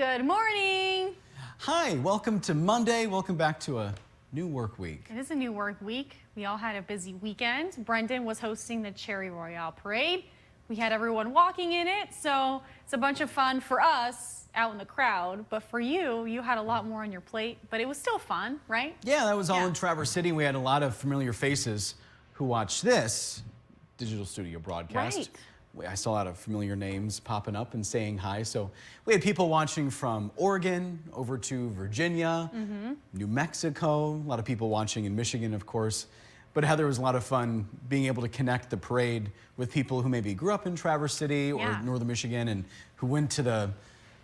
Good morning. Hi, welcome to Monday. Welcome back to a new work week. It is a new work week. We all had a busy weekend. Brendan was hosting the Cherry Royale Parade. We had everyone walking in it, so it's a bunch of fun for us out in the crowd. But for you, you had a lot more on your plate, but it was still fun, right? Yeah, that was all in Traverse City. We had a lot of familiar faces who watched this digital studio broadcast. Right. I saw a lot of familiar names popping up and saying hi. So we had people watching from Oregon over to Virginia, New Mexico, a lot of people watching in Michigan, of course. But Heather, was a lot of fun being able to connect the parade with people who maybe grew up in Traverse City or northern Michigan and who went to the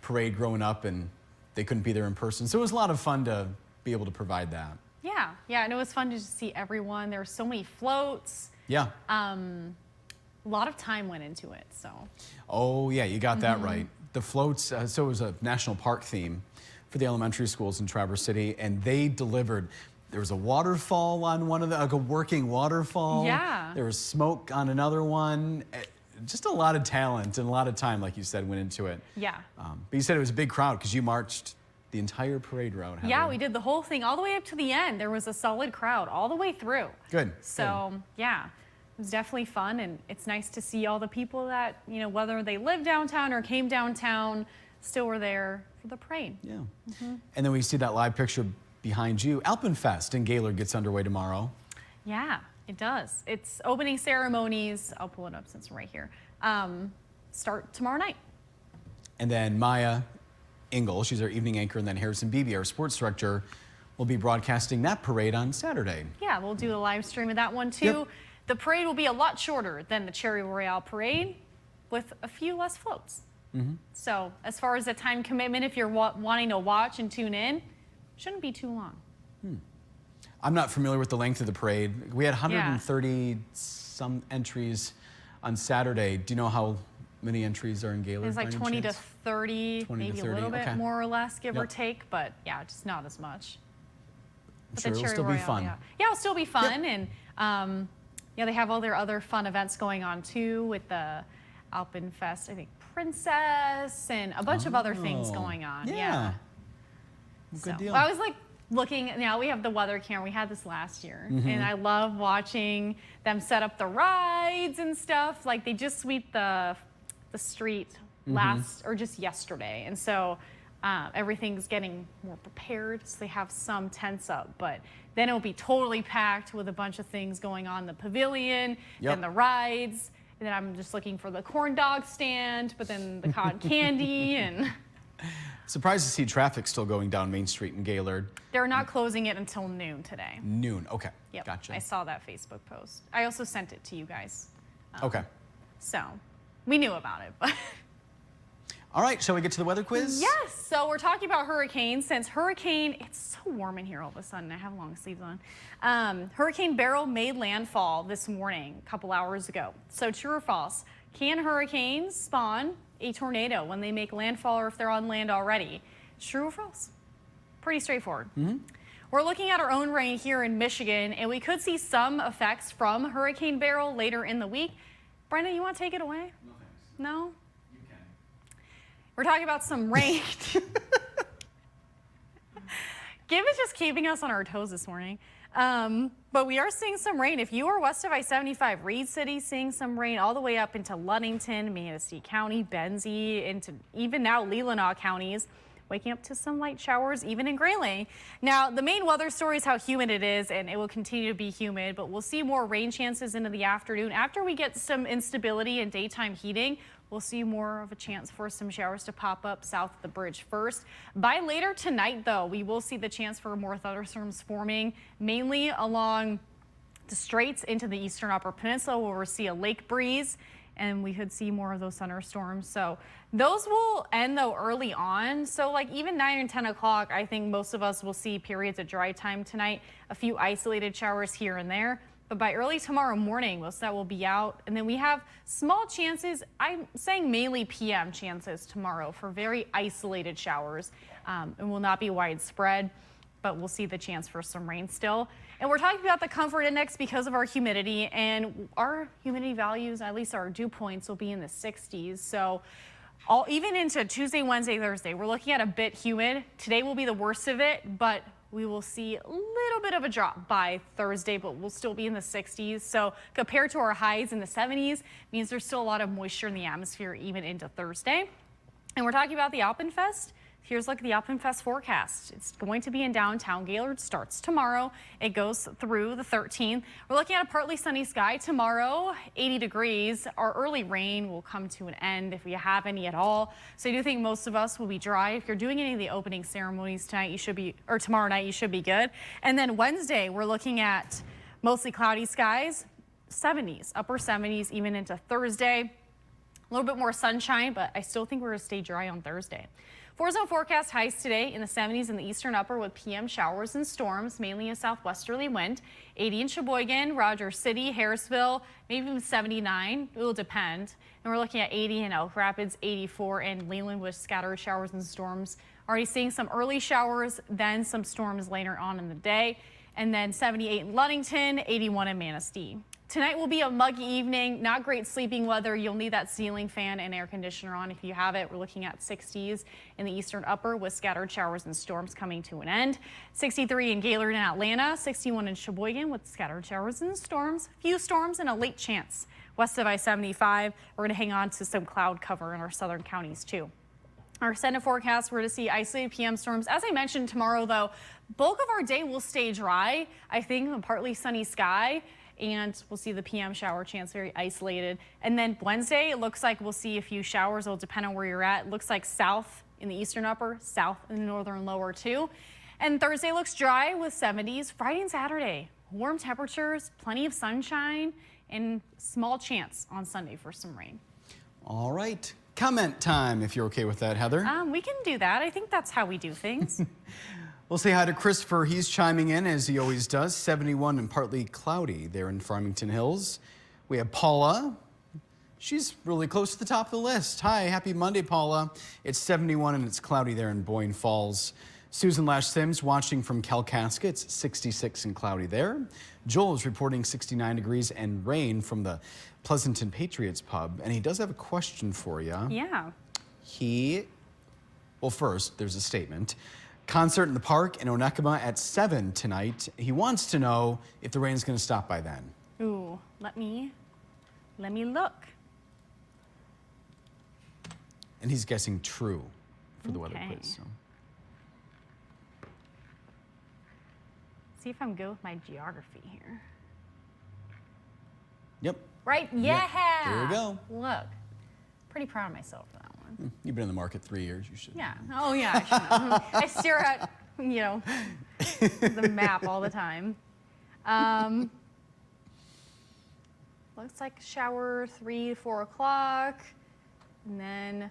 parade growing up and they couldn't be there in person. So it was a lot of fun to be able to provide that. Yeah, and it was fun to just see everyone. There were so many floats. Yeah. A lot of time went into it, so. Oh, yeah, you got that right. The floats, so it was a national park theme for the elementary schools in Traverse City, and they delivered. There was a waterfall on one of the, like a working waterfall. Yeah. There was smoke on another one. Just a lot of talent and a lot of time, like you said, went into it. Yeah. But you said it was a big crowd because you marched the entire parade route. Heather. Yeah, we did the whole thing all the way up to the end. There was a solid crowd all the way through. Good. So, yeah. It was definitely fun, and it's nice to see all the people that, you know, whether they live downtown or came downtown, still were there for the parade. Yeah. And then we see that live picture behind you. Alpenfest in Gaylord gets underway tomorrow. Yeah, it does. It's opening ceremonies. I'll pull it up since we're right here. Start tomorrow night. And then Maya Engel, she's our evening anchor, and then Harrison Beebe, our sports director, will be broadcasting that parade on Saturday. Yeah, we'll do a live stream of that one too. Yep. The parade will be a lot shorter than the Cherry Royale Parade with a few less floats. So as far as the time commitment, if you're wanting to watch and tune in, shouldn't be too long. I'm not familiar with the length of the parade. We had 130 some entries on Saturday. Do you know how many entries are in Gaylord? It's like 20 to 30, 20 maybe to 30. a little bit Okay. more or less, give or take, but yeah, just not as much. I'm sure it'll still be fun. Yeah, it'll still be fun, and yeah, they have all their other fun events going on too with the Alpenfest, I think Princess, and a bunch of other things going on. Yeah. So, Good deal. I was like looking, now we have the weather camera, we had this last year, and I love watching them set up the rides and stuff. Like they just sweep the street last, or just yesterday, and so everything's getting more prepared, so they have some tents up, but then it'll be totally packed with a bunch of things going on in the pavilion, and the rides, and then I'm just looking for the corn dog stand, but then the cotton candy, and... Surprised to see traffic still going down Main Street in Gaylord. They're not closing it until noon today. Noon, okay. Yep, Gotcha. I saw that Facebook post. I also sent it to you guys. Okay. So, we knew about it, but... All right, shall we get to the weather quiz? Yes, so we're talking about hurricanes. Since it's so warm in here all of a sudden. I have long sleeves on. Hurricane Beryl made landfall this morning, a couple hours ago. So true or false? Can hurricanes spawn a tornado when they make landfall or if they're on land already? True or false? Pretty straightforward. We're looking at our own rain here in Michigan, and we could see some effects from Hurricane Beryl later in the week. Brendan, you want to take it away? No, thanks. No? You can. We're talking about some rain. Gibb is just keeping us on our toes this morning. But we are seeing some rain. If you are west of I-75, Reed City seeing some rain all the way up into Ludington, Manistee County, Benzie, into even now Leelanau counties. Waking up to some light showers, even in Grayling. Now, the main weather story is how humid it is, and it will continue to be humid, but we'll see more rain chances into the afternoon. After we get some instability in daytime heating, we'll see more of a chance for some showers to pop up south of the bridge first. By later tonight, though, we will see the chance for more thunderstorms forming, mainly along the straits into the eastern upper peninsula, where we'll see a lake breeze, and we could see more of those thunderstorms. So those will end though early on. So like even 9 and 10 o'clock, I think most of us will see periods of dry time tonight, a few isolated showers here and there. But by early tomorrow morning, most of that will be out. And then we have small chances, I'm saying mainly PM chances tomorrow for very isolated showers, and will not be widespread, but we'll see the chance for some rain still. And we're talking about the comfort index because of our humidity, and our humidity values, at least our dew points, will be in the 60s. So even into Tuesday, Wednesday, Thursday. We're looking at a bit humid. Today will be the worst of it, but we will see a little bit of a drop by Thursday, but we'll still be in the 60s. So compared to our highs in the 70s, means there's still a lot of moisture in the atmosphere even into Thursday. And we're talking about the Alpenfest. Here's a look at the Alpenfest forecast. It's going to be in downtown Gaylord. Starts tomorrow. It goes through the 13th. We're looking at a partly sunny sky tomorrow, 80 degrees. Our early rain will come to an end if we have any at all. So I do think most of us will be dry. If you're doing any of the opening ceremonies tonight, you should be, or tomorrow night, you should be good. And then Wednesday, we're looking at mostly cloudy skies, 70s, upper 70s, even into Thursday. A little bit more sunshine, but I still think we're going to stay dry on Thursday. 4-zone forecast, highs today in the 70s in the eastern upper with PM showers and storms, mainly a southwesterly wind. 80 in Sheboygan, Rogers City, Harrisville, maybe even 79. It will depend. And we're looking at 80 in Elk Rapids, 84 in Leland with scattered showers and storms. Already seeing some early showers, then some storms later on in the day. And then 78 in Ludington, 81 in Manistee. Tonight will be a muggy evening, not great sleeping weather. You'll need that ceiling fan and air conditioner on if you have it. We're looking at 60s in the eastern upper with scattered showers and storms coming to an end. 63 in Gaylord and Atlanta, 61 in Sheboygan with scattered showers and storms. Few storms and a late chance west of I-75. We're going to hang on to some cloud cover in our southern counties too. Our extended forecast, we're to see isolated PM storms. As I mentioned, tomorrow though, bulk of our day will stay dry. I think a partly sunny sky. And we'll see the PM shower chance very isolated. And then Wednesday, it looks like we'll see a few showers. It'll depend on where you're at. It looks like south in the eastern upper, south in the northern lower too. And Thursday looks dry with 70s. Friday and Saturday, warm temperatures, plenty of sunshine, and small chance on Sunday for some rain. All right. Comment time, if you're okay with that, Heather. We can do that. I think that's how we do things. We'll say hi to Christopher. He's chiming in, as he always does. 71 and partly cloudy there in Farmington Hills. We have Paula. She's really close to the top of the list. Hi, happy Monday, Paula. It's 71 and it's cloudy there in Boyne Falls. Susan Lash Sims watching from Kalkaska. It's 66 and cloudy there. Joel is reporting 69 degrees and rain from the Pleasanton Patriots pub. And he does have a question for you. Yeah. Well, first, there's a statement. Concert in the park in Onekama at 7 tonight. He wants to know if the rain's going to stop by then. Ooh, let me look. And he's guessing true for the weather quiz. So. See if I'm good with my geography here. Yep. Right? Yeah. Yep. There you go. Look, pretty proud of myself for that one. You've been in the market 3 years. You should. Yeah. Oh, yeah. I should know. I stare at, the map all the time. Looks like shower 3 to 4 o'clock, and then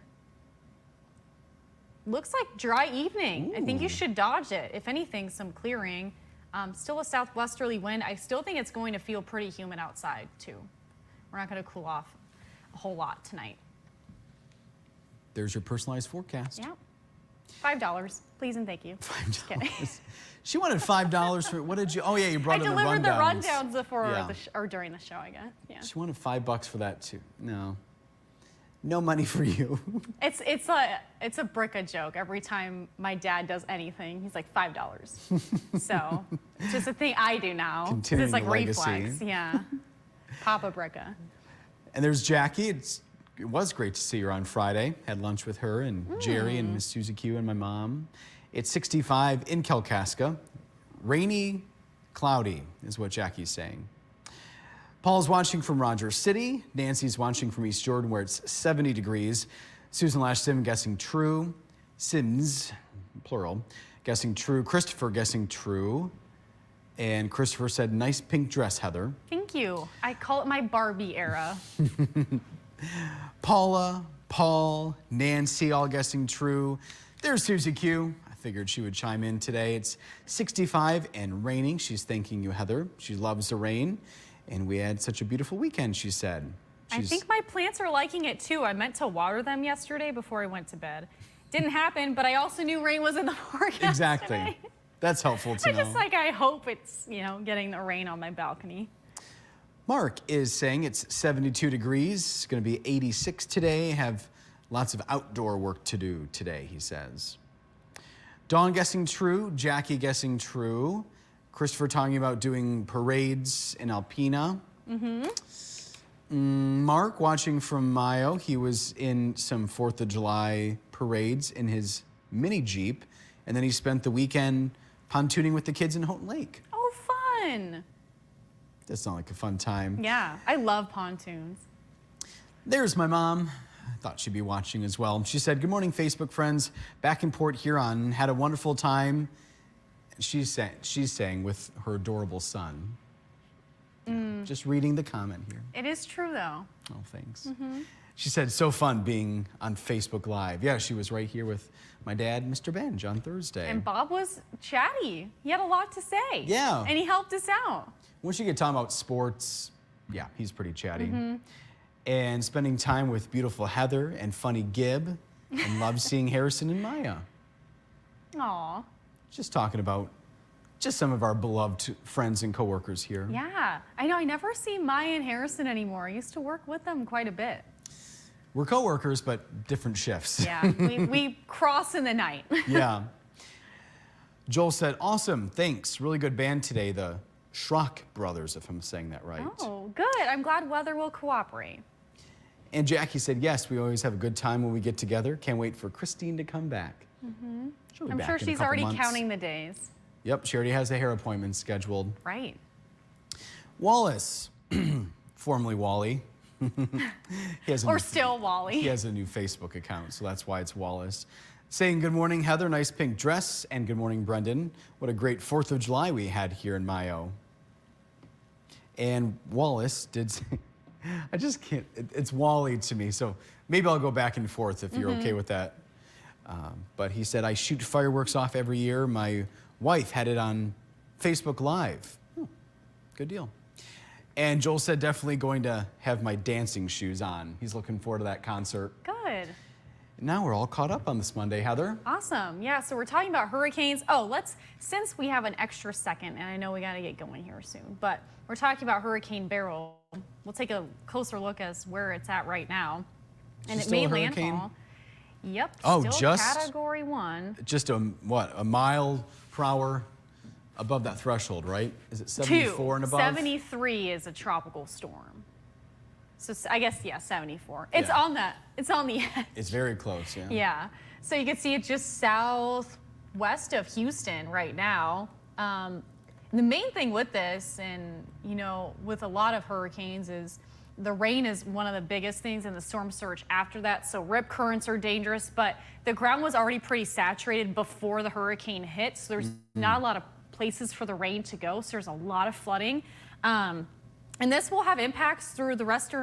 looks like dry evening. Ooh. I think you should dodge it. If anything, some clearing. Still a southwesterly wind. I still think it's going to feel pretty humid outside too. We're not going to cool off a whole lot tonight. There's your personalized forecast. Yeah. $5, please and thank you. $5. She wanted $5 for, what did you, oh yeah, you brought in the rundowns. I delivered the rundowns before or during the show, I guess. Yeah. She wanted $5 for that too. No. No money for you. It's a Bricca joke. Every time my dad does anything, he's like $5. So it's just a thing I do now. Continuing it's like the legacy. reflex. Yeah. Papa Bricca. And there's Jackie. It was great to see her on Friday. Had lunch with her and Jerry and Miss Susie Q and my mom. It's 65 in Kalkaska. Rainy, cloudy is what Jackie's saying. Paul's watching from Rogers City. Nancy's watching from East Jordan where it's 70 degrees. Susan Lash Sim guessing true. Sims, plural, guessing true. Christopher guessing true. And Christopher said, nice pink dress, Heather. Thank you. I call it my Barbie era. Paula, Paul, Nancy all guessing true. There's Susie Q. I figured she would chime in today. It's 65 and raining. She's thanking you, Heather. She loves the rain. And we had such a beautiful weekend, she said. I think my plants are liking it too. I meant to water them yesterday before I went to bed. Didn't happen, but I also knew rain was in the forecast. Exactly. Today. That's helpful to know. I hope it's, getting the rain on my balcony. Mark is saying it's 72 degrees. It's going to be 86 today. Have Lots of outdoor work to do today, he says. Dawn guessing true, Jackie guessing true. Christopher talking about doing parades in Alpena. Mark watching from Mayo. He was in some 4th of July parades in his mini Jeep. And then he spent the weekend pontooning with the kids in Houghton Lake. Oh, fun. That sounds like a fun time. Yeah, I love pontoons. There's my mom. I thought she'd be watching as well. She said, good morning, Facebook friends. Back in Port Huron, had a wonderful time. She's saying with her adorable son. Just reading the comment here. It is true, though. Oh, thanks. She said, so fun being on Facebook Live. Yeah, she was right here with my dad, Mr. Benj, on Thursday. And Bob was chatty. He had a lot to say. Yeah. And he helped us out. Once you get talking about sports, yeah, he's pretty chatty. And spending time with beautiful Heather and funny Gib, and love seeing Harrison and Maya. Aw. Just talking about just some of our beloved friends and coworkers here. Yeah. I know. I never see Maya and Harrison anymore. I used to work with them quite a bit. We're coworkers, but different shifts. Yeah. we cross in the night. Yeah. Joel said, awesome, thanks. Really good band today, the Schrock Brothers, if I'm saying that right. Oh, good. I'm glad weather will cooperate. And Jackie said, yes, we always have a good time when we get together. Can't wait for Christine to come back. She'll be I'm back sure in a she's couple already months. counting the days. Yep, she already has a hair appointment scheduled. Right. Wallace, formerly Wally. He has a Or new- still Wally. He has a new Facebook account, so that's why it's Wallace. Saying good morning, Heather, nice pink dress, and good morning, Brendan. What a great 4th of July we had here in Mayo. And Wallace did say, I just can't, it's Wally to me, so maybe I'll go back and forth if you're okay with that. But he said, I shoot fireworks off every year. My wife had it on Facebook Live. Good deal. And Joel said, definitely going to have my dancing shoes on. He's looking forward to that concert. Good. Now we're all caught up on this Monday, Heather. Awesome. Yeah, so we're talking about hurricanes. Oh, since we have an extra second, and I know we got to get going here soon, but we're talking about Hurricane Beryl. We'll take a closer look as where it's at right now. And it Still a made hurricane? landfall. Yep. Oh, still just Category 1. Just a mile per hour above that threshold, right? Is it 74 and above? 73 is a tropical storm. So I guess, yeah, 74. It's Yeah. on that. It's on the edge. It's very close, yeah. Yeah. So you can see it just southwest of Houston right now. The main thing with this, and with a lot of hurricanes, is the rain is one of the biggest things, and the storm surge after that. So rip currents are dangerous, but the ground was already pretty saturated before the hurricane hit. So there's not a lot of places for the rain to go. So there's a lot of flooding. And this will have impacts through the rest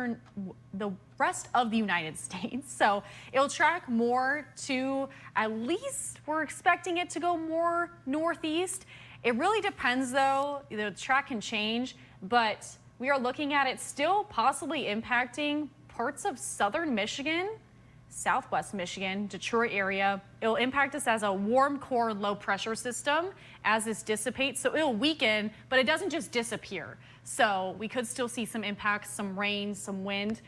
of the United States. So it'll track more to, at least we're expecting it to go more northeast. It really depends though, the track can change, but we are looking at it still possibly impacting parts of southern Michigan, southwest Michigan, Detroit area. It'll impact us as a warm core low pressure system as this dissipates. So it'll weaken, but it doesn't just disappear. So we could still see some impacts, some rain, some wind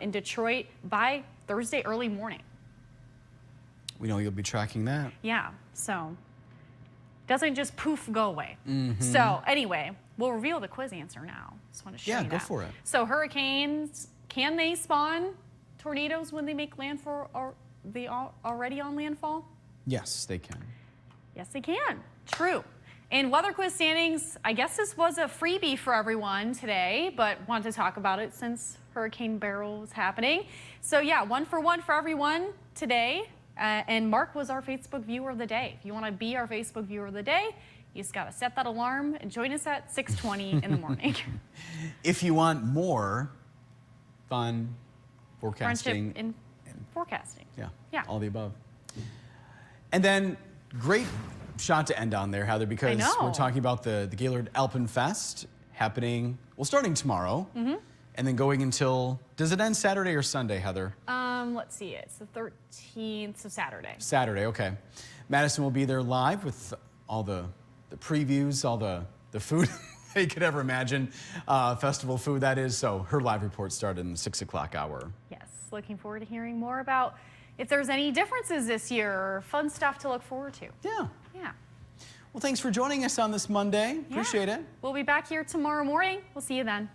in Detroit by Thursday early morning. We know you'll be tracking that. Yeah, so doesn't just poof go away. So anyway, we'll reveal the quiz answer now. Just want to show you that. Yeah, go for it. So hurricanes, can they spawn tornadoes when they make landfall, or they already on landfall? Yes, they can. Yes, they can. True. In weather quiz standings, I guess this was a freebie for everyone today, but wanted to talk about it since Hurricane Beryl was happening. So yeah, 1 for 1 for everyone today. And Mark was our Facebook viewer of the day. If you want to be our Facebook viewer of the day, you just got to set that alarm and join us at 6:20 in the morning. If you want more fun forecasting. Friendship in forecasting. Yeah, all the above. And then great shot to end on there, Heather, because we're talking about the Gaylord Alpenfest happening, well, starting tomorrow, and then going until, does it end Saturday or Sunday, Heather? Let's see, it's the 13th, so Saturday. Saturday, okay. Madison will be there live with all the previews, all the food you could ever imagine, festival food that is. So her live report started in the 6 o'clock hour. Yes. just looking forward to hearing more about if there's any differences this year or fun stuff to look forward to. Yeah. Yeah. Well, thanks for joining us on this Monday. Appreciate it. We'll be back here tomorrow morning. We'll see you then.